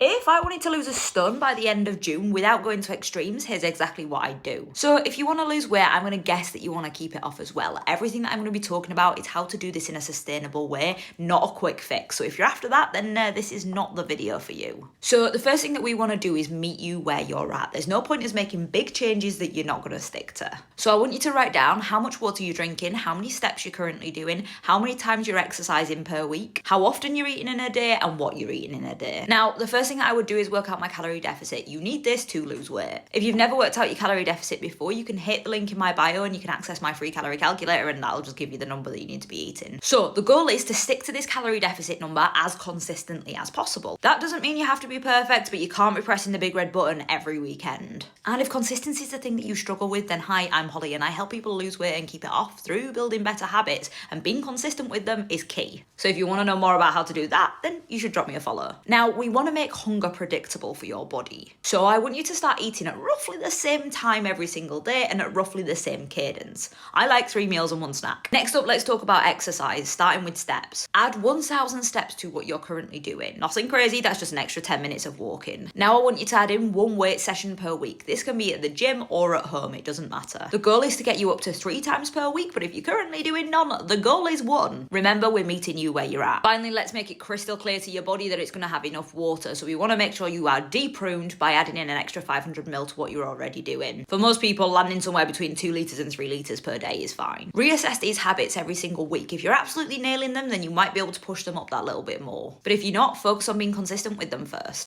If I wanted to lose a stone by the end of June without going to extremes, here's exactly what I'd do. So if you want to lose weight, I'm going to guess that you want to keep it off as well. Everything that I'm going to be talking about is how to do this in a sustainable way, not a quick fix. So if you're after that, then this is not the video for you. So the first thing that we want to do is meet you where you're at. There's no point in making big changes that you're not going to stick to. So I want you to write down how much water you're drinking, how many steps you're currently doing, how many times you're exercising per week, how often you're eating in a day, and what you're eating in a day. Now, the first thing I would do is work out my calorie deficit. You need this to lose weight. If you've never worked out your calorie deficit before, you can hit the link in my bio and you can access my free calorie calculator, and that'll just give you the number that you need to be eating. So the goal is to stick to this calorie deficit number as consistently as possible. That doesn't mean you have to be perfect, but you can't be pressing the big red button every weekend. And if consistency is the thing that you struggle with, then hi, I'm Holly and I help people lose weight and keep it off through building better habits, and being consistent with them is key. So if you want to know more about how to do that, then you should drop me a follow. Now, we want to make hunger predictable for your body. So I want you to start eating at roughly the same time every single day and at roughly the same cadence. I like 3 meals and 1 snack. Next up, let's talk about exercise, starting with steps. Add 1,000 steps to what you're currently doing. Nothing crazy, that's just an extra 10 minutes of walking. Now I want you to add in 1 weight session per week. This can be at the gym or at home, it doesn't matter. The goal is to get you up to 3 times per week, but if you're currently doing none, the goal is 1. Remember, we're meeting you where you're at. Finally, let's make it crystal clear to your body that it's going to have enough water, so we want to make sure you are de-pruned by adding in an extra 500 ml to what you're already doing. For most people, landing somewhere between 2 litres and 3 litres per day is fine. Reassess these habits every single week. If you're absolutely nailing them, then you might be able to push them up that little bit more. But if you're not, focus on being consistent with them first.